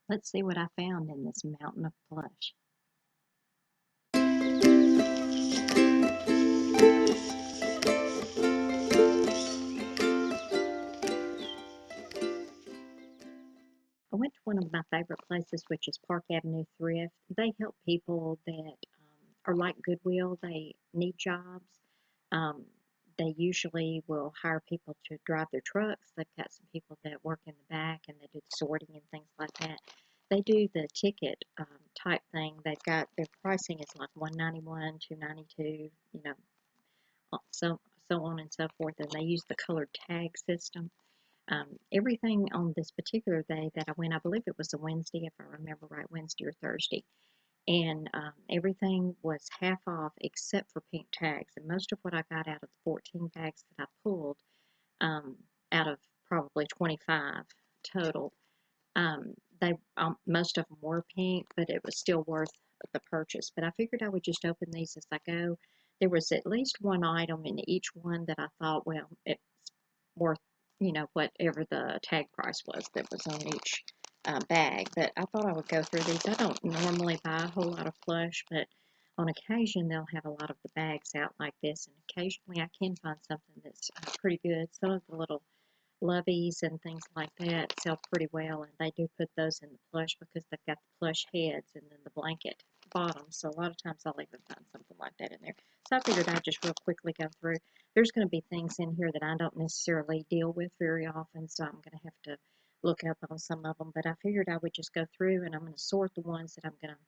Let's see what I found in this mountain of plush. I went to one of my favorite places, which is Park Avenue Thrift. They help people that are like Goodwill. They need jobs. Um, they usually will hire people to drive their trucks. They've got some people that work in the back and they do the sorting and things like that. They do the ticket type thing. They've got their pricing is like $191, $292, so on and so forth. And they use the colored tag system. Everything on this particular day that I went, I believe it was a Wednesday, if I remember right, Wednesday or Thursday, and everything was half off except for pink tags. And most of what I got out of the 14 bags that I pulled, out of probably 25 total, they most of them were pink, but it was still worth the purchase. But I figured I would just open these as I go. There was at least one item in each one that I thought, well, it's worth, whatever the tag price was that was on each bag. But I thought I would go through these. I don't normally buy a whole lot of plush, but on occasion they'll have a lot of the bags out like this, and occasionally I can find something that's pretty good. Some of the little loveys and things like that sell pretty well, and they do put those in the plush because they've got the plush heads and then the blanket bottom. So a lot of times I'll even find something like that in there. So I figured I'd just real quickly go through. There's going to be things in here that I don't necessarily deal with very often, so I'm going to have to look up on some of them. But I figured I would just go through and I'm going to sort the ones that I'm going to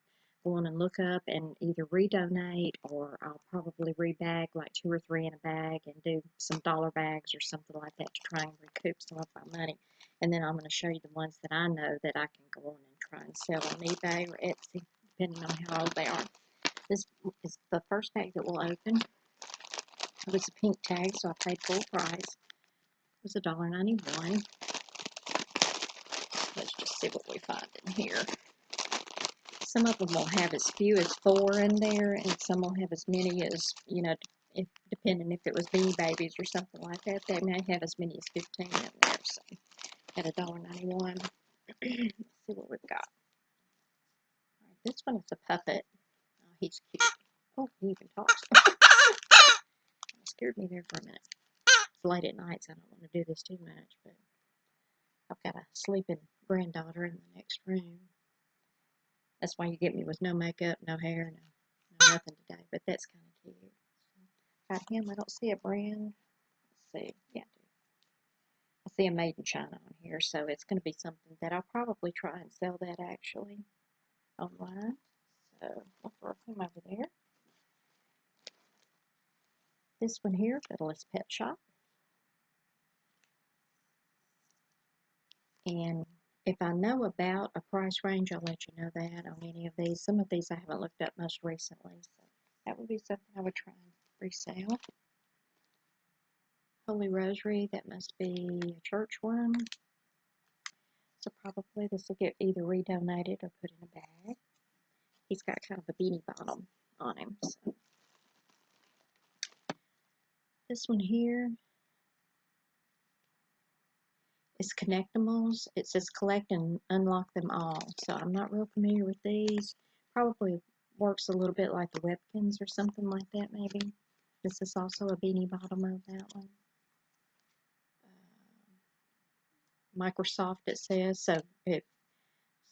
go on and look up and either redonate, or I'll probably rebag like 2 or 3 in a bag and do some dollar bags or something like that to try and recoup some of my money. And then I'm going to show you the ones that I know that I can go on and try and sell on eBay or Etsy, depending on how old they are. This is the first bag that we'll open. It was a pink tag, so I paid full price. It was $1.91. Let's just see what we find in here. Some of them will have as few as 4 in there, and some will have as many as, if depending if it was Beanie Babies or something like that, they may have as many as 15 in there. So at $1.91. Let's see what we've got. All right, this one is a puppet. Oh, he's cute. Oh, he even talks. Scared me there for a minute. It's late at night, so I don't want to do this too much, but I've got a sleeping granddaughter in the next room. That's why you get me with no makeup, no hair, no nothing today, but that's kind of cute. Got him. I don't see a brand. Let's see. Yeah, I see a Made in China on here, so it's going to be something that I'll probably try and sell that actually online. So I'll throw him over there. This one here, Littlest Pet Shop. And if I know about a price range, I'll let you know that on any of these. Some of these I haven't looked up most recently, so that would be something I would try and resell. Holy Rosary, that must be a church one. So probably this will get either redonated or put in a bag. He's got kind of a beanie bottom on him. So this one here is Connectimals. It says collect and unlock them all. So I'm not real familiar with these. Probably works a little bit like the Webkins or something like that maybe. This is also a beanie bottom of that one. Microsoft it says, so it's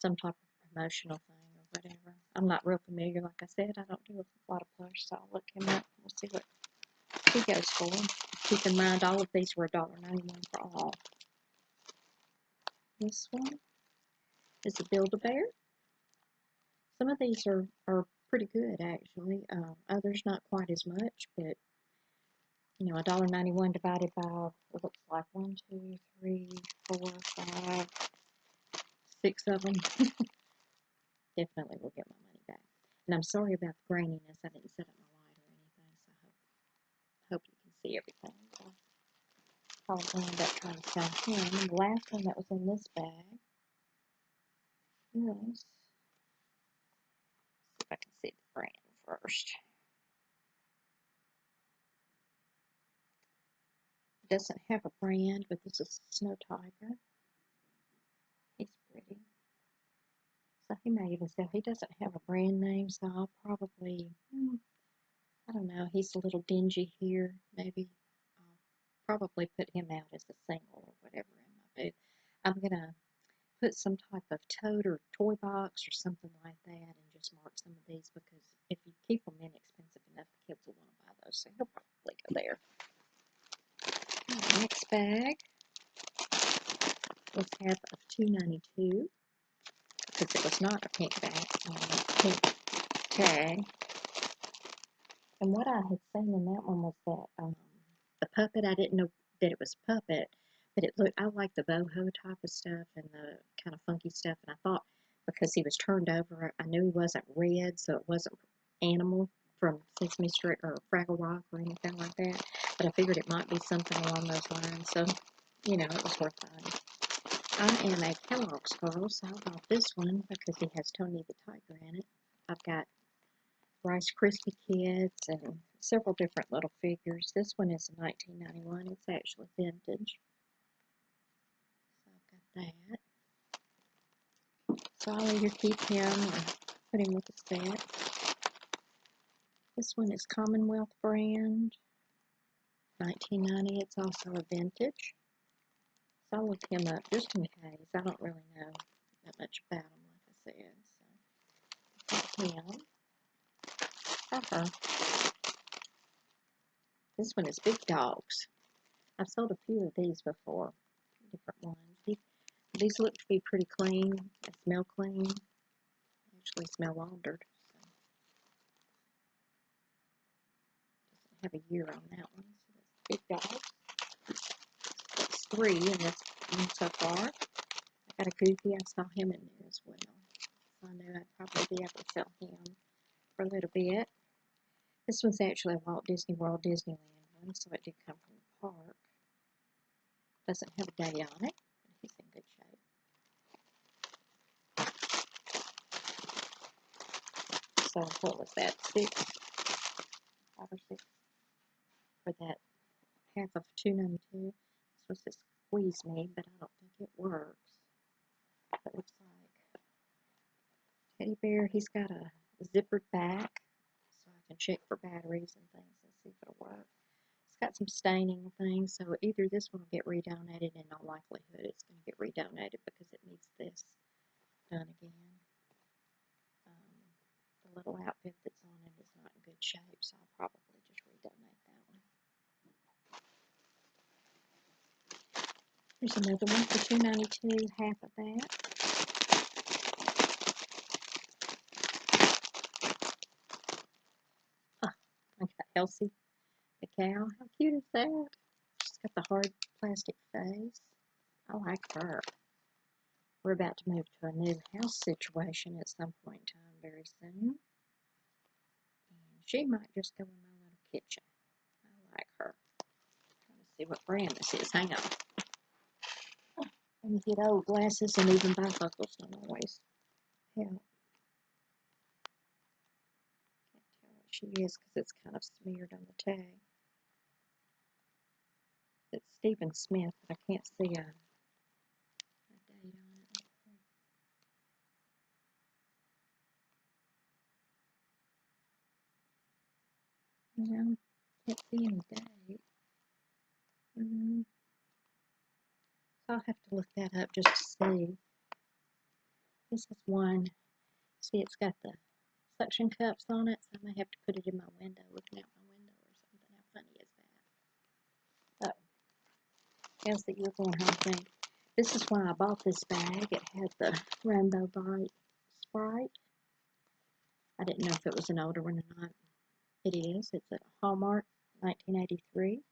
some type of promotional thing or whatever. I'm not real familiar, like I said. I don't do a lot of plush, so I'll look him up. We'll see what he goes for. Keep in mind, all of these were $1.91 for all. This one is a Build-A-Bear. Some of these are pretty good, actually. Others not quite as much, but, $1.91 divided by, it looks like 1, 2, 3, 4, 5, 6 of them. Definitely will get my money back. And I'm sorry about the graininess. I didn't set up my light or anything, so I hope you can see everything. I'll probably end up trying to sell him. And the last one that was in this bag is, see if I can see the brand first. It doesn't have a brand, but this is Snow Tiger. He's pretty. He may even sell, he doesn't have a brand name, so I'll probably, I don't know, he's a little dingy here. Maybe I'll probably put him out as a single or whatever in my booth. I'm going to put some type of tote or toy box or something like that and just mark some of these, because if you keep them inexpensive enough, the kids will want to buy those, so he'll probably go there. Next bag was half of $2.92, because it was not a pink bag, pink tag. And what I had seen in that one was that the puppet, I didn't know that it was puppet, but it looked, I like the boho type of stuff and the kind of funky stuff, and I thought because he was turned over, I knew he wasn't red, so it wasn't animal from Sesame Street or Fraggle Rock or anything like that, but I figured it might be something along those lines, so, you know, it was worth buying. I am a Kellogg's girl, so I bought this one because he has Tony the Tiger in it. I've got Rice Krispie Kids and several different little figures. This one is a 1991. It's actually vintage. So I've got that. So I'll either keep him or put him with a set. This one is Commonwealth brand, 1990. It's also a vintage. So I'll look him up just in case. I don't really know that much about him, like I said. So I've got him. This one is Big Dogs. I've sold a few of these before, different ones. These look to be pretty clean. They smell clean. They actually smell laundered. So doesn't have a year on that one. So that's Big Dogs. That's 3 in this one so far. I got a Goofy. I saw him in there as well. So I knew I'd probably be able to sell him for a little bit. This one's actually a Walt Disney World Disneyland one, so it did come from the park. Doesn't have a date on it, but he's in good shape. So what was that, 5 or 6 for that half of $2.92. This was to squeeze me, but I don't think it works. It looks like teddy bear. He's got a zippered back, so I can check for batteries and things and see if it'll work. It's got some staining things, so either this one will get redonated, in all likelihood it's going to get redonated because it needs this done again. The little outfit that's on it is not in good shape, so I'll probably just redonate that one. Here's another one for $2.92, half of that. Oh, I got Elsie the cow. How cute is that? She's got the hard plastic face. I like her. We're about to move to a new house situation at some point in time very soon. And she might just go in my little kitchen. I like her. Trying to see what brand this is. Hang on. When you get old, glasses and even bifocals don't always help. Can't tell what she is because it's kind of smeared on the tag. It's Stephen Smith, but I can't see a date on it. No, can't see any date. So I'll have to look that up just to see. This is one. See, it's got the suction cups on it, so I may have to put it in my window, looking out my window or something. How funny is that? Oh, how's the year going home thing? This is why I bought this bag. It had the Rainbow Bright Sprite. I didn't know if it was an older one or not. It is. It's a Hallmark, 1983.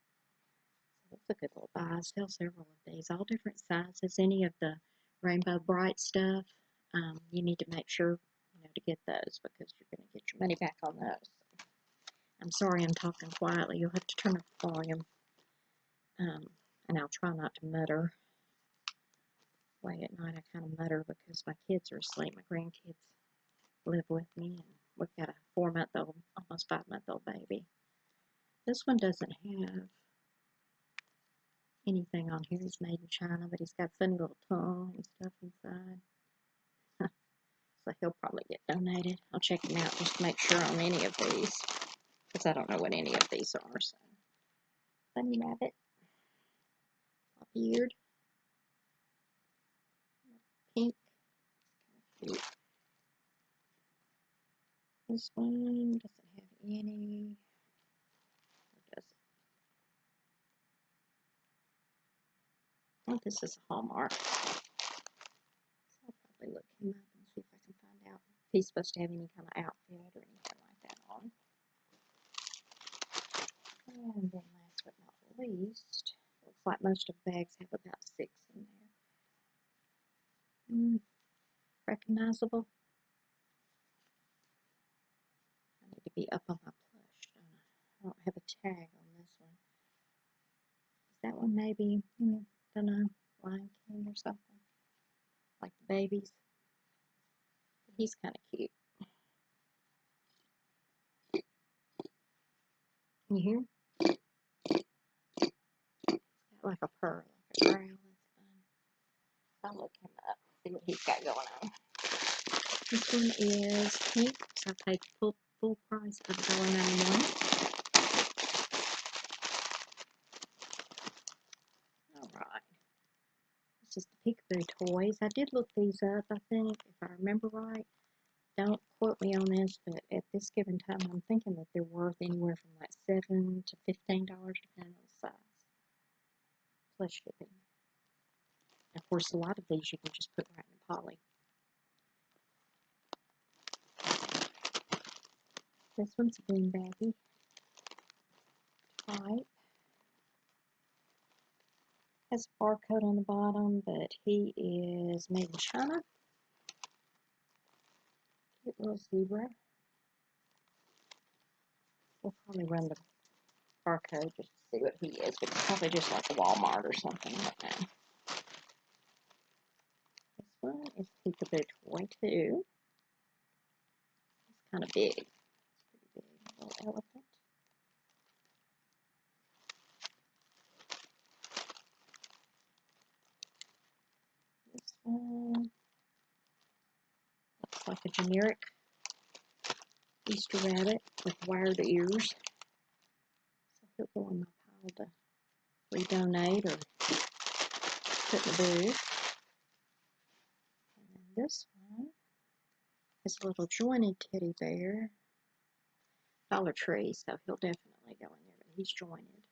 So it's a good little buy. I sell several of these, all different sizes. Any of the Rainbow Bright stuff, you need to make sure to get those because you're going to get your money back on those. I'm sorry I'm talking quietly. You'll have to turn up the volume. And I'll try not to mutter. Late at night I kind of mutter because my kids are asleep. My grandkids live with me, and we've got a 4-month-old, almost 5-month-old baby. This one doesn't have anything on here. He's made in China, but he's got funny little tongue and stuff inside. So he'll probably get donated. I'll check him out just to make sure on any of these, because I don't know what any of these are. So, bunny rabbit, beard, pink, cute. This one doesn't have any. Or does it? Oh, this is a Hallmark. So I'll probably look him up and see if I can find out if he's supposed to have any kind of outfit or anything like that on. And then last but not least, looks like most of the bags have about 6 in there. Recognizable? I need to be up on my plush, don't I? I don't have a tag on this one. Is that one maybe, don't know, Lion King or something? Like the babies? But he's kind of cute. Can you hear? Like a purr, like a growl. That's fun. I'll look him up, see what he's got going on. This one is pink, so I paid full price of $1.91. Alright. This is the Peekaboo toys. I did look these up, I think, if I remember right. Don't quote me on this, but at this given time, I'm thinking that they're worth anywhere from like $7 to $15, depending on the size. Plus shipping. Of course, a lot of these you can just put right in poly. This one's a beanbaggy type. Has a barcode on the bottom, but he is made in China. Cute little zebra. We'll probably run the barcode just to see what he is, but it's probably just like a Walmart or something like that. This one is Peekaboo toy too. It's kind of big. It's pretty big. Little elephant. This one looks like a generic Easter rabbit with wired ears. So he'll go in my pile to redonate or put in the booth. And then this one is a little jointed teddy bear. Dollar Tree, so he'll definitely go in there, but he's jointed.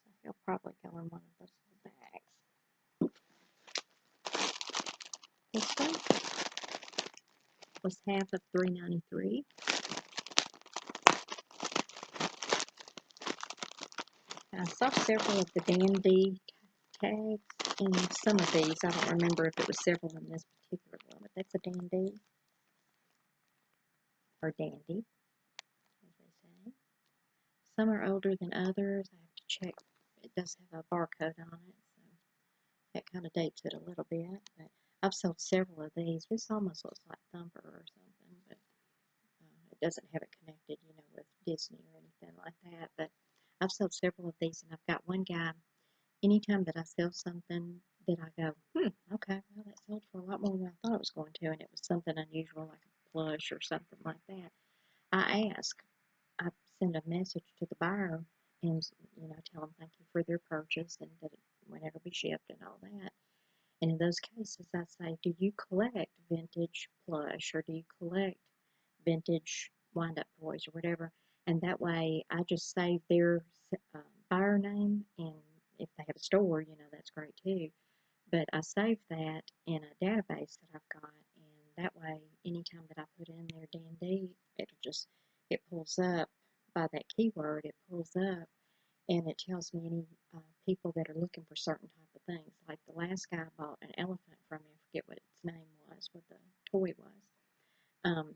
So he'll probably go in one of those little bags. This one was half of $3.93. I saw several of the Dandy tags in some of these. I don't remember if it was several in this particular one, but that's a Dandy, or Dandy, as they say. Some are older than others. I have to check. It does have a barcode on it, so that kind of dates it a little bit. But I've sold several of these. This almost looks like Thumper or something, but it doesn't have it connected, with Disney or anything like that. But I've sold several of these, and I've got one guy, anytime that I sell something that I go, okay, well, that sold for a lot more than I thought it was going to, and it was something unusual like a plush or something like that. I send a message to the buyer and, tell them thank you for their purchase and that when it'll be shipped and all that. And in those cases, I say, do you collect vintage plush or do you collect vintage wind-up toys or whatever? And that way, I just save their buyer name, and if they have a store, that's great too. But I save that in a database that I've got, and that way, anytime that I put in there D&D, it pulls up by that keyword, it pulls up, and it tells me any people that are looking for certain type of things. Like the last guy bought an elephant from me, I forget what its name was, what the toy was.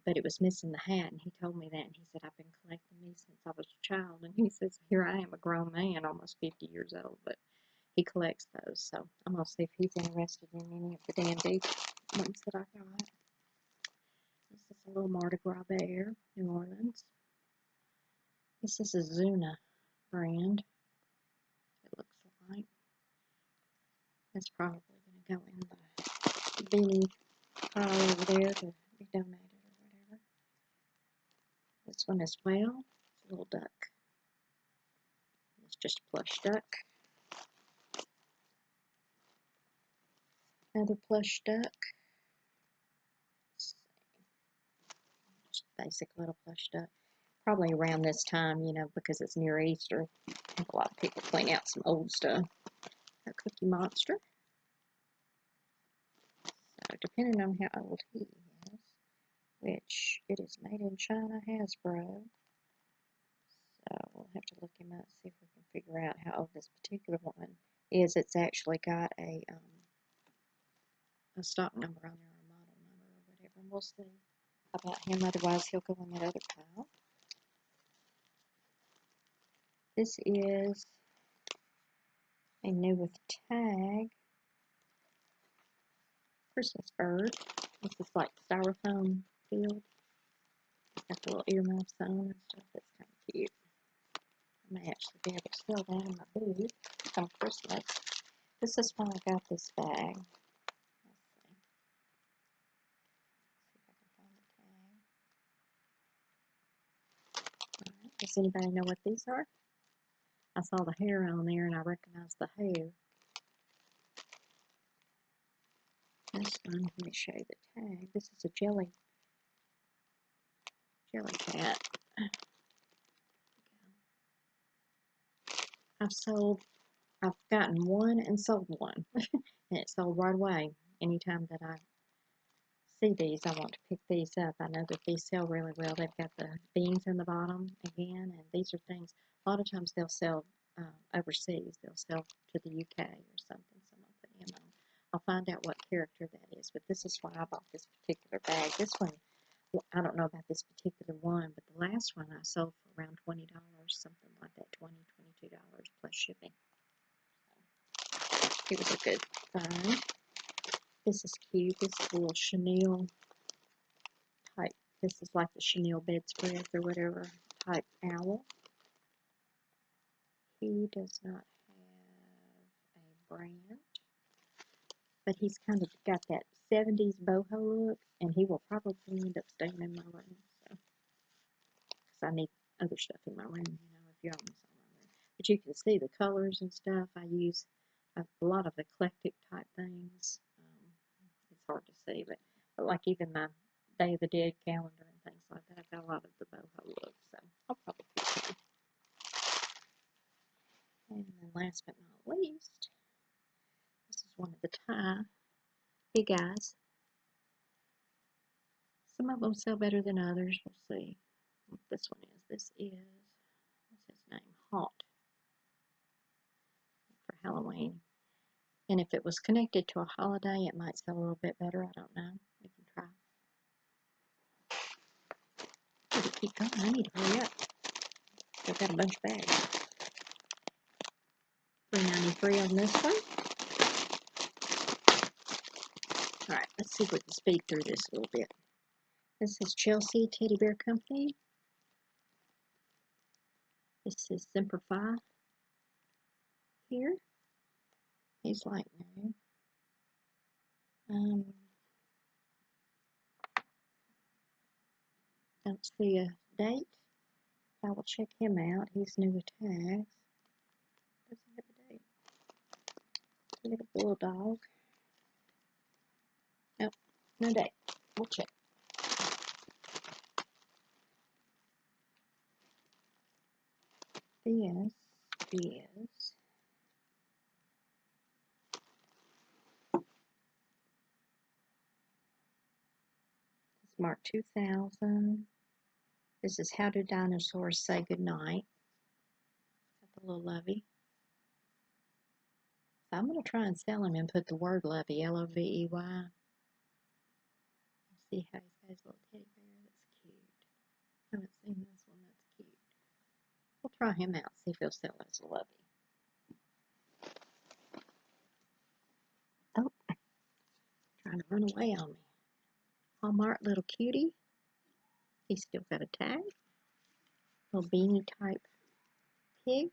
But it was missing the hat, and he told me that, and he said, I've been collecting these since I was a child, and he says, here I am, a grown man, almost 50 years old, but he collects those, so I'm going to see if he's interested in any of the Dandy ones that I got. This is a little Mardi Gras bear, New Orleans. This is a Zuna brand, it looks like. That's probably going to go in the beanie pile over there to be donated or whatever. This one as well. It's a little duck. It's just a plush duck. Another plush duck. Just basic little plush duck. Probably around this time, you know, because it's near Easter. I have a lot of people clean out some old stuff. A Cookie Monster. So depending on how old he is, which it is made in China, Hasbro. So we'll have to look him up, see if we can figure out how old this particular one is. It's actually got a stock number on there, or a model number, or whatever, and we'll see about him. Otherwise, he'll go in that other pile. This is a new with tag Christmas bird. This is like styrofoam filled. Got the little earmuffs on and stuff. That's kind of cute. I may actually be able to sell that in my booth come Christmas. This is why I got this bag. Let's see. See if I can find the tag. Alright. Does anybody know what these are? I saw the hair on there and I recognized the hair. This one, let me show you the tag. This is a jelly cat. I've gotten one and sold one. And it sold right away. Anytime that I see these, I want to pick these up. I know that these sell really well. They've got the beans in the bottom again, and these are things, a lot of times they'll sell overseas. They'll sell to the UK or something, so I'm going to put him on. I'll find out what character that is, but this is why I bought this particular bag. This one, I don't know about this particular one, but the last one I sold for around $20, something like that, $20, $22 plus shipping. It was a good find. This is cute. This is a little chenille type. This is like the chenille bedspreads or whatever type owl. He does not have a brand, but he's kind of got that 70s boho look, and he will probably end up staying in my room. So, because I need other stuff in my room, you know, if you own some of them. But you can see the colors and stuff. I use a lot of eclectic type things. It's hard to see, but like even my Day of the Dead calendar and things like that, I've got a lot of the boho look, so I'll probably keep them. And then last but not least, this is one of the tie big guys. Some of them sell better than others. We'll see what this one is. This is, what's his name? Haunt for Halloween. And if it was connected to a holiday, it might sell a little bit better. I don't know. We can try. I need to keep going. I need to hurry up. I've got a bunch of bags. $3.93 on this one. Alright, let's see if we can speed through this a little bit. This is Chelsea Teddy Bear Company. This is Semper Fi here. He's like new. Don't see a date. I will check him out. He's new with tags. Does he have a date? Look at the little dog. Nope, no date. We'll check. This is Mark 2000. This is How Do Dinosaurs Say Goodnight. Got the little lovey. So I'm going to try and sell him and put the word lovey, L-O-V-E-Y. See how he has a little teddy bear. That's cute. I haven't seen this one. That's cute. We'll try him out, see if he'll sell as a lovey. Oh, trying to run away on me. Hallmark little cutie. He's still got a tag. Little beanie type pig.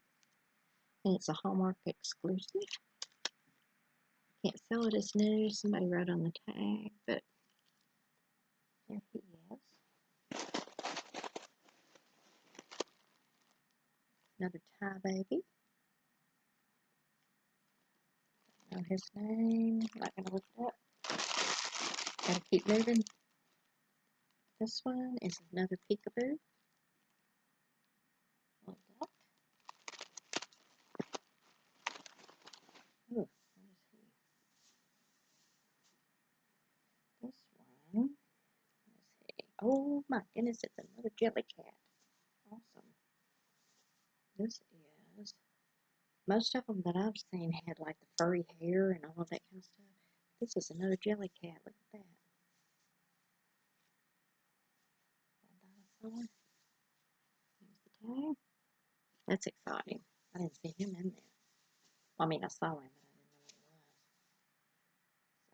And it's a Hallmark exclusive. Can't sell it as new. Somebody wrote on the tag, but There he is. Another Thai baby. Know his name. Not gonna look it up. Gotta keep moving. This one is another peekaboo. Little duck. Ooh, what is he? This one. Let's see. Oh my goodness, it's another jelly cat. Awesome. This is, most of them that I've seen had like the furry hair and all of that kind of stuff. This is another jelly cat. Look at that. Dinosaur. There's the tag. That's exciting. I didn't see him in there. Well, I mean, I saw him, but I didn't know what he was.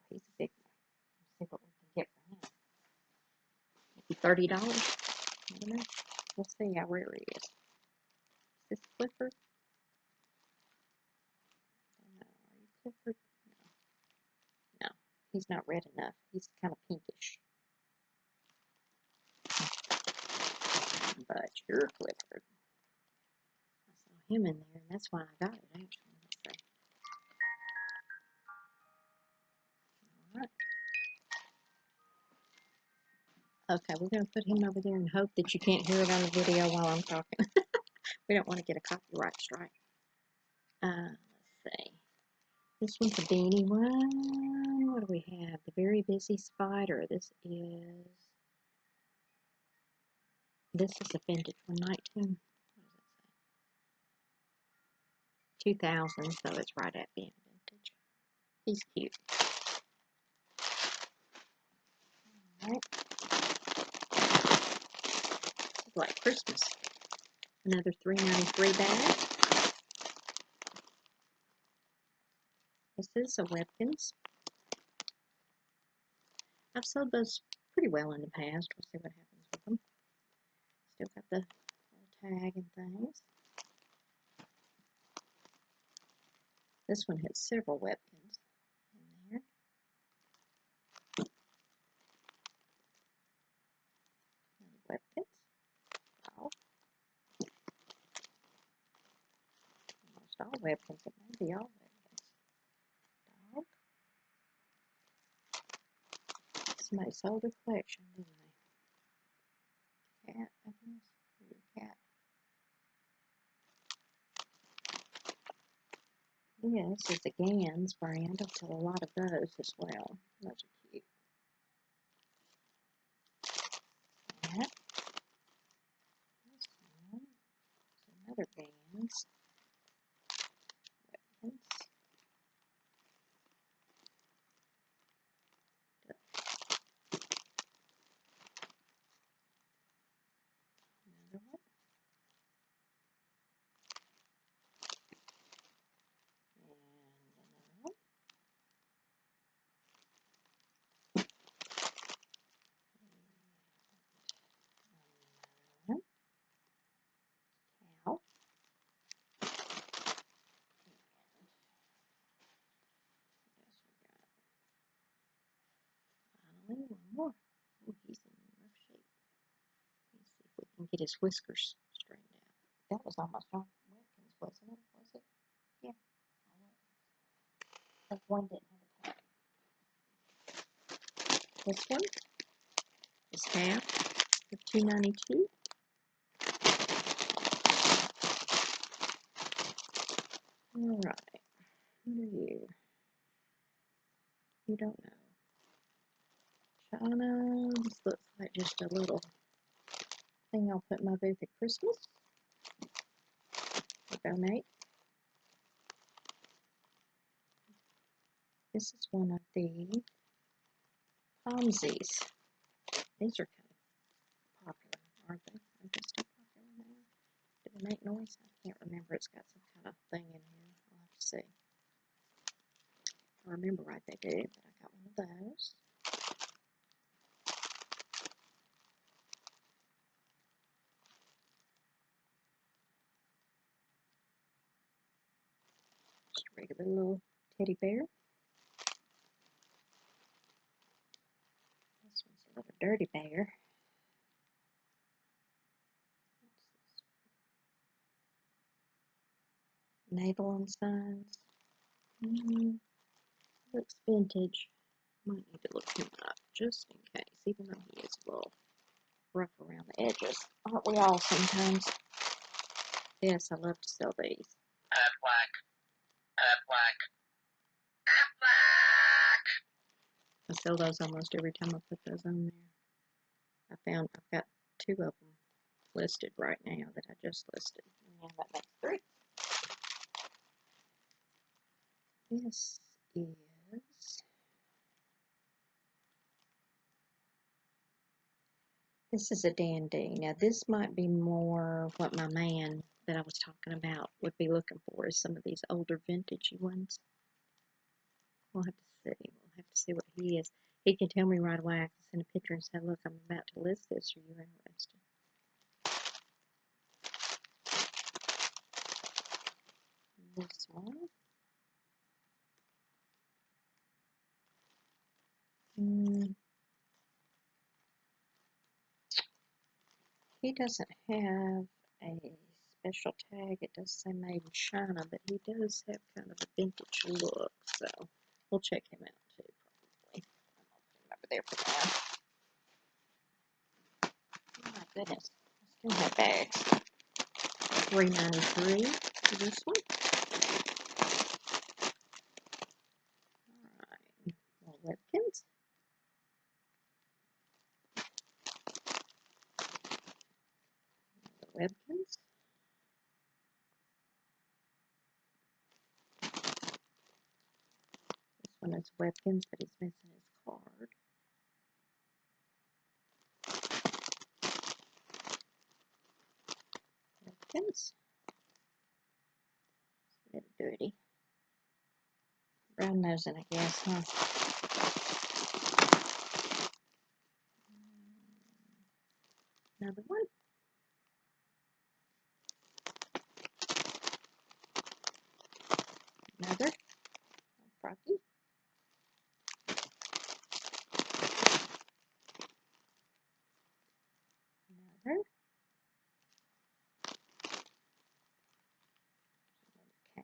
So he's a big one. Let's see what we can get for him. Maybe $30. I don't know. We'll see how rare he is. Is this Clifford? No. Are you Clifford? No. No. He's not red enough. He's kind of pinkish. But you're Clifford. I saw him in there, and that's why I got it, actually. Let's see. Alright. Okay, we're going to put him over there and hope that you can't hear it on the video while I'm talking. We don't want to get a copyright strike. Let's see. This one's a beanie one. What do we have? The Very Busy Spider. This is a vintage one, 19. What does it say? 2000, so it's right at being vintage. He's cute. Alright. It's like Christmas. Another $3.93 bag. This is a Webkins. I've sold those pretty well in the past. We'll see what happens with them. Still got the little tag and things. This one has several Webkins in there. Webkins. Oh. Almost all Webkins. It may be all Webkins. Dog. Somebody sold their collection, didn't they? Cat, I guess. Cat. This is the Gans brand. I've got a lot of those as well. Those are cute. That. This one is another Gans. Webkins. Another one. Cow. Finally, one more. Oh, he's in rough shape. Let's see if we can get his whiskers straightened out. That was almost all Webkins, wasn't it? Was it? Yeah. That one didn't have a tag. This one is half for $2.92. All right. What are you? You don't know. China. This looks like just a little thing I'll put in my booth at Christmas. I'll donate. This is one of the Pomsies. These are kind of popular, aren't they? Are they still popular now? Do they make noise? I can't remember. It's got some kind of thing in here. I'll have to see. If I remember right, they do, but I got one of those. Just a regular little teddy bear. This one's a little dirty bear. Navel and Sons. Looks vintage. Might need to look him up just in case, even though he is a little rough around the edges. Aren't we all sometimes? Yes, I love to sell these. Black. I sell those almost every time I put those on there. I've got 2 of them listed right now that I just listed. And that makes 3. This is a dandy. Now this might be more what my man that I was talking about would be looking for, is some of these older vintagey ones. We'll have to see. We'll have to see what he is. He can tell me right away. I can send a picture and say, look, I'm about to list this. Are you interested? This one. He doesn't have a special tag. It does say made in China, but he does have kind of a vintage look. So we'll check him out too, probably. I'll put him over there for now. Oh my goodness. I still have bags. $3.93 for this one. Alright. More Webkins. Webkins. This one is Webkins, but he's missing his card. Webkins. A little dirty. Brown nosing, I guess, huh? Another one. Another. Froggy. Another.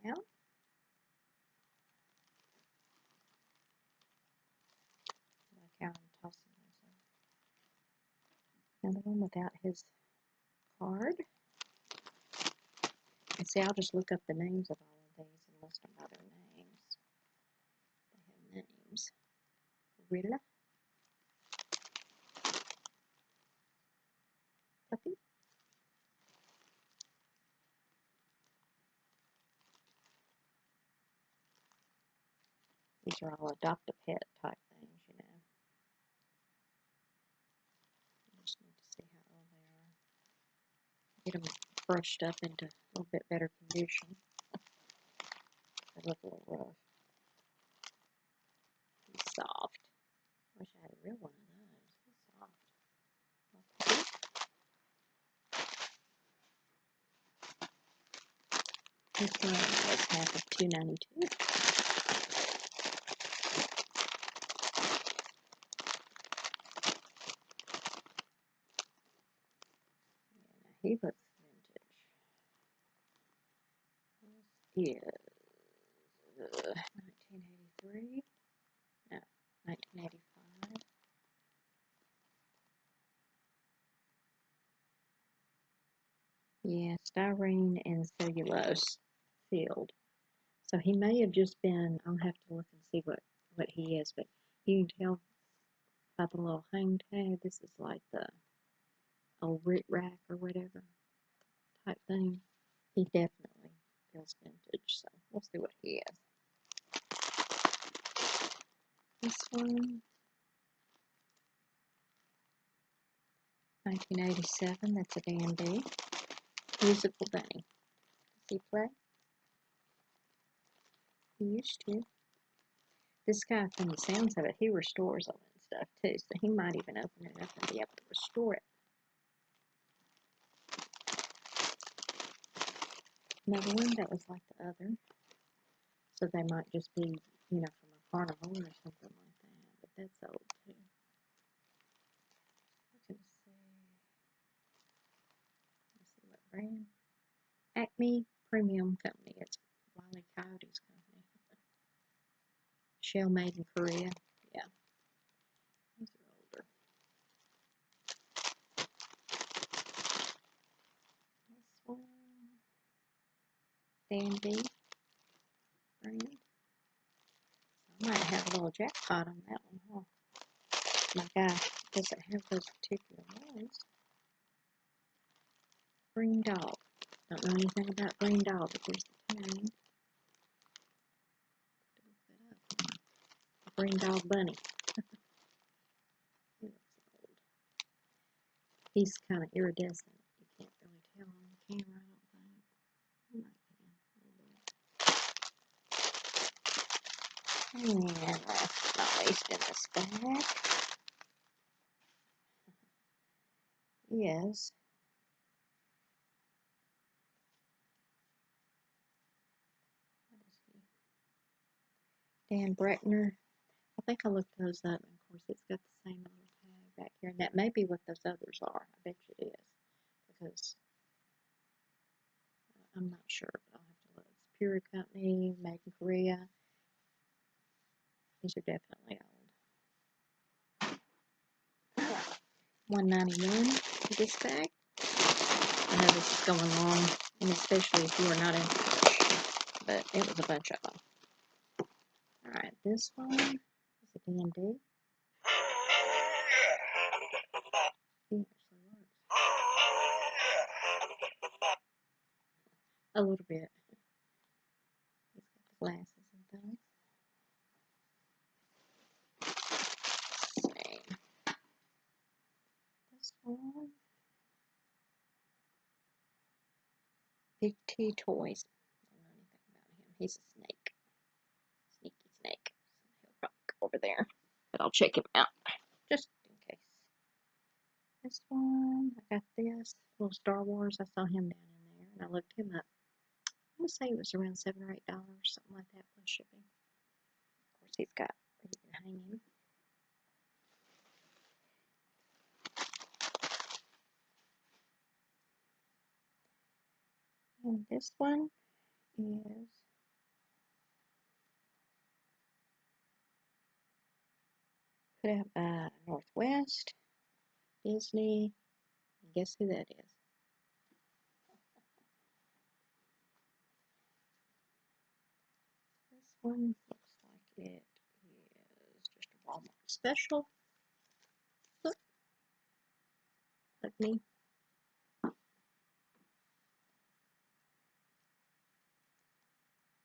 Cow. Cow, I'm tossing those. Another one without his card. And see, I'll just look up the names of all of these and list them by their names. They have names. Rilla. Puppy. These are all adopt-a-pet type things, you know. I just need to see how old they are. Get them brushed up into a little bit better condition. They look a little rough. He's soft. Wish I had a real one of those. He's soft. Okay. This one was half of $2.92. He looks vintage. This is 1983. No, 1985. Yeah, styrene and cellulose filled. So he may have just been, I'll have to look and see what he is, but you can tell by the little hang tag, this is like the old Rick Rack or whatever type thing. He definitely feels vintage, so we'll see what he is. This one, 1987, that's a dandy. Musical Bunny. Does he play? He used to. This guy, from the sounds of it, he restores them and stuff too, so he might even open it up and be able to restore it. Another one that was like the other. So they might just be, you know, from a carnival or something like that, but that's old too. Me Premium Company. It's Wiley Coyote's company. Shell made in Korea. Yeah, these are older. This one, Dandy brand. I might have a little jackpot on that one, huh? My guy doesn't have those particular ones. Green Dog. Don't know anything about Green Dog, but here's the tag. Green Dog Bunny. He looks old. He's kind of iridescent. You can't really tell on the camera, I don't think. You might can. And last but not least in this bag is Dan Breckner. I think I looked those up, and of course it's got the same little tag back here, and that may be what those others are. I bet you it is, because I'm not sure, but I'll have to look. It's Pure Company, made in Korea. These are definitely old. $1.91 for this bag. I know this is going long, and especially if you are not in Plush, but it was a bunch of them. Alright, this one is a D&D. He actually works. A little bit. He's got the glasses and things. Let's see. This one. Big T Toys. I don't know anything about him. He's a snake. Sneaky snake. So he'll probably go over there. But I'll check him out. Just in case. This one, I got this. Little Star Wars. I saw him down in there. And I looked him up. I'm going to say it was around $7 or $8. Something like that plus shipping. Of course, he's got, you can hang him. And this one is put out by Northwest, Disney, and guess who that is? This one looks like it is just a Walmart special. Look, like me.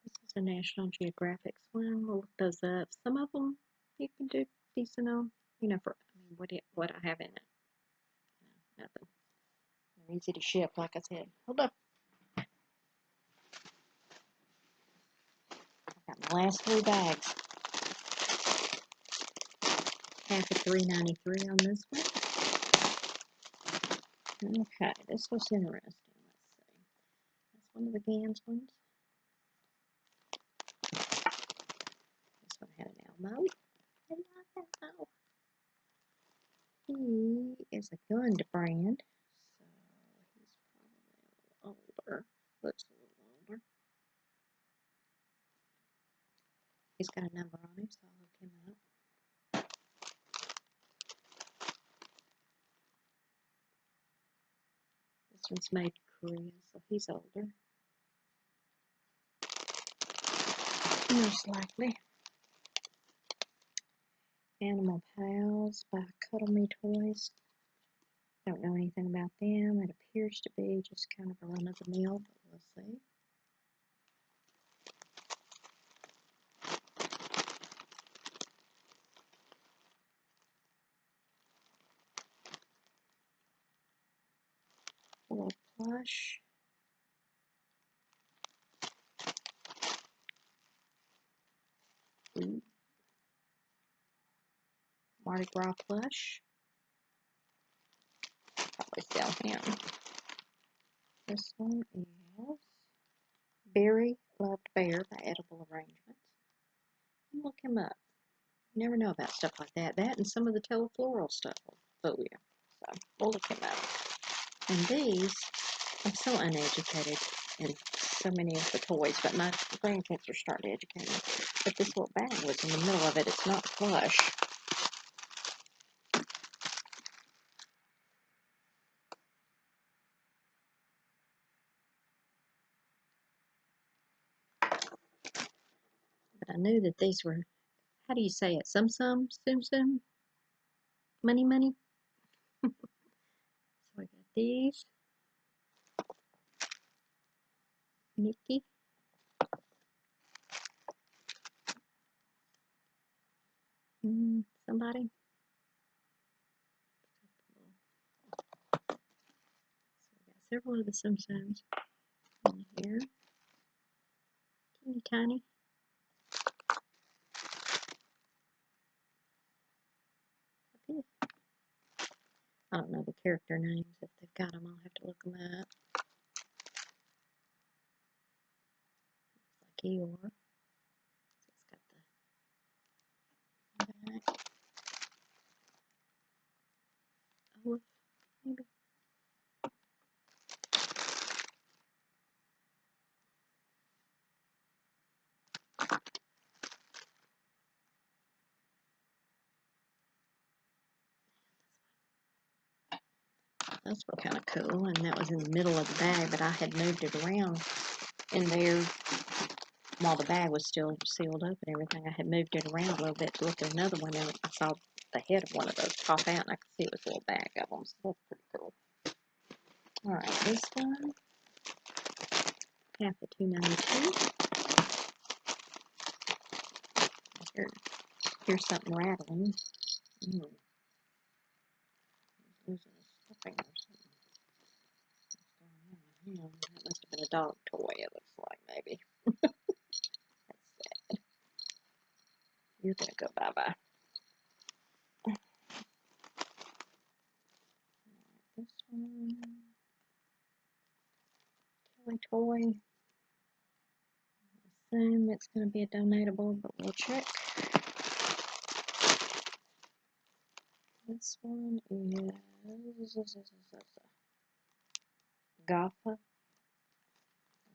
This is a National Geographic one. We'll look those up. Some of them you can do decent on, you know, for what I have in it. Nothing. They're easy to ship, like I said. Hold up. I got my last 3 bags. Half of $3.93 on this one. Okay, this was interesting. Let's see. That's one of the Gans ones. This one had an Elmo. Elmo. He is a Gund brand, so he's probably a little older. Looks a little older. He's got a number on him, so I'll look him up. This one's made in Korea, so he's older. Most likely. Animal Pals by Cuddle Me Toys. Don't know anything about them. It appears to be just kind of a run-of-the-mill, but we'll see. A little Plush. Ooh. Mardi Gras Plush. Probably sell him. This one is Berry Loved Bear by Edible Arrangements. Look him up. You never know about stuff like that. That and some of the telefloral stuff will fool you. So we'll look him up. And these, I'm so uneducated. and so many of the toys, but my grandkids are starting to educate me. But this little bag was in the middle of it. It's not plush. But I knew that these were, how do you say it? Sum, sum, money, money. So I got these. Mickey. Somebody. So I got several of the Sum Sums in here. Teeny tiny. I don't know the character names. If they've got them, I'll have to look them up. Looks like Eeyore. So it's got the back. Olaf, maybe. Those were kind of cool, and that was in the middle of the bag, but I had moved it around in there while the bag was still sealed up and everything. I had moved it around a little bit to look at another one, and I saw the head of one of those pop out, and I could see it was a little bag of them, so that's pretty cool. All right, this one, half of $2.92. Here's something rattling. Losing a stuffing or something. That must have been a dog toy, it looks like, maybe. That's sad. You're gonna go bye-bye. This one, Kelly toy. I assume it's gonna be a donatable, but we'll check. This one is Gotha. Don't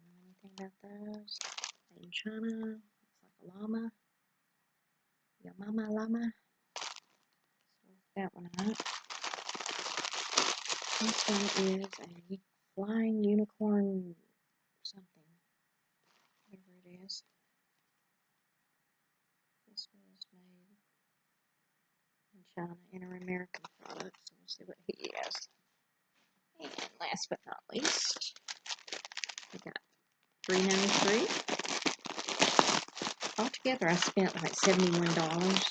know anything about those. Made in China. Looks like a llama. Your mama llama. So that one out. This one is a flying unicorn something. Whatever it is. This was made in China, Inter-American product. So we'll see what he has. And last but not least, we got $3.93. Altogether, I spent like $71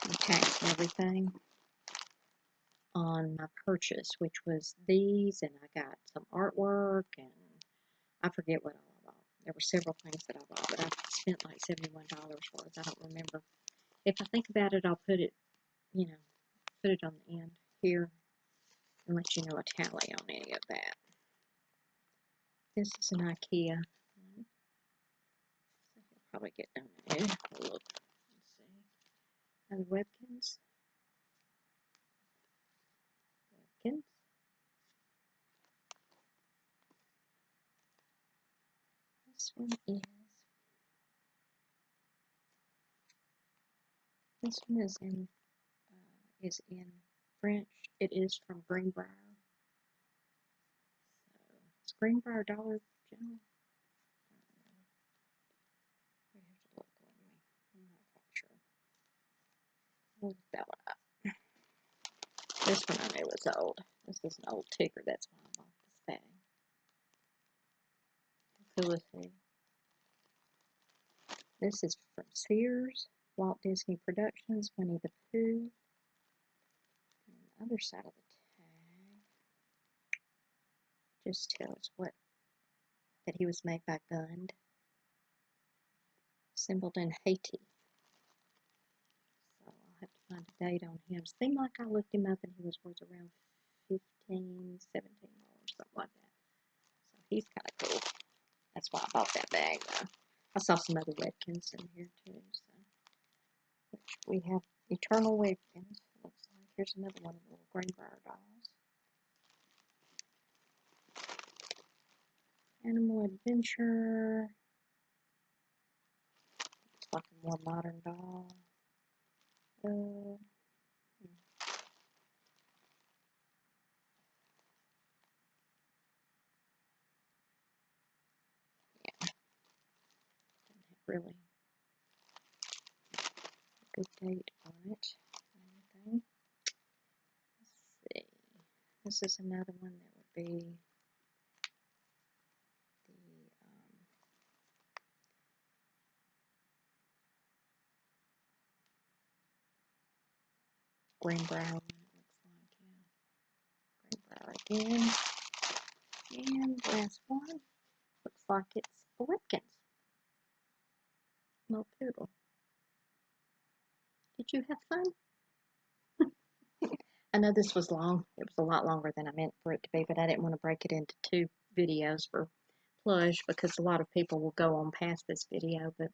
in tax and everything on my purchase, which was these, and I got some artwork, and I forget what all I bought. There were several things that I bought, but I spent like $71 worth. I don't remember. If I think about it, I'll put it, put it on the end here and let you know a tally on any of that. This is an IKEA one. So he'll probably get donated. We'll look and see. And Webkins. This one is in French. It is from Greenbrier. So it's Greenbrier Dollar General. We have to look on me. I'm not quite sure. We'll look that one up. This one I knew was old. This is an old ticker. That's why I bought this bag. So let's see. This is from Sears, Walt Disney Productions, Winnie the Pooh. And the other side of the tag just tells that he was made by Gund, assembled in Haiti. So I'll have to find a date on him. Seemed like I looked him up and he was worth around $15, $17, something like that. So he's kind of cool. That's why I bought that bag, though. I saw some other Webkins in here, too. So we have Eternal Webkins. Looks like here's another one of the little Greenbrier dolls. Animal Adventure. It's like a more modern doll. Uh, really good date on it. Anything. Let's see. This is another one that would be the Greenbrier one, it looks like, yeah. Greenbrier again. And last one. Looks like it's a Whipkins. Little poodle. Did you have fun? I know this was long. It was a lot longer than I meant for it to be, but I didn't want to break it into 2 videos for Plush because a lot of people will go on past this video. But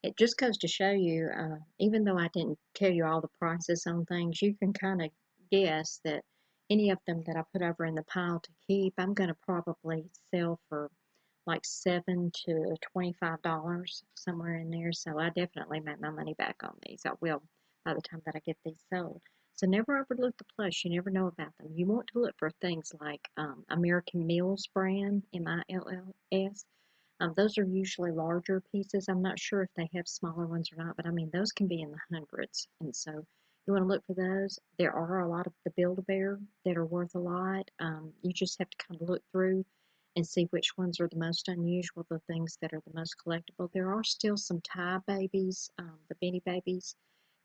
it just goes to show you, even though I didn't tell you all the prices on things, you can kind of guess that any of them that I put over in the pile to keep, I'm going to probably sell for like $7 to $25, somewhere in there. So I definitely make my money back on these. I will by the time that I get these sold. So never overlook the Plush. You never know about them. You want to look for things like American Mills brand, MILLS. Those are usually larger pieces. I'm not sure if they have smaller ones or not, but I mean, those can be in the hundreds. And so you want to look for those. There are a lot of the Build-A-Bear that are worth a lot. You just have to kind of look through and see which ones are the most unusual, the things that are the most collectible. There are still some Thai babies, the Beanie Babies,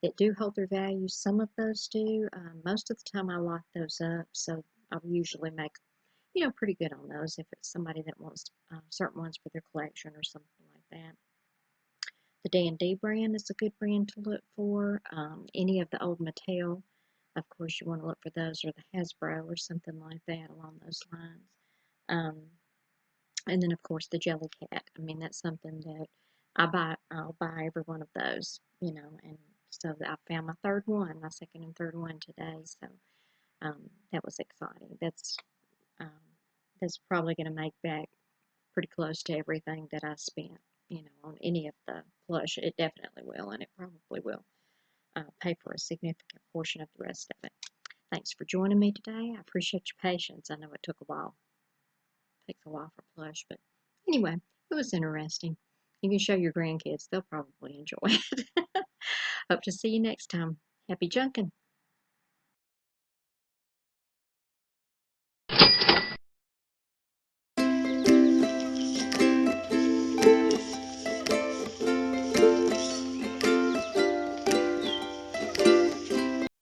that do hold their value. Some of those do. Most of the time I lock those up, so I usually make pretty good on those if it's somebody that wants certain ones for their collection or something like that. The D&D brand is a good brand to look for. Any of the old Mattel, of course, you want to look for those, or the Hasbro or something like that along those lines. And then, of course, the Jellycat. I mean, that's something that I'll buy every one of those, and so I found my third one, my second and third one today. So that was exciting. Um, that's probably going to make back pretty close to everything that I spent, on any of the Plush. It definitely will, and it probably will pay for a significant portion of the rest of it. Thanks for joining me today. I appreciate your patience. I know it took a while. It takes a while for Plush, but anyway, it was interesting. You can show your grandkids. They'll probably enjoy it. Hope to see you next time. Happy junking.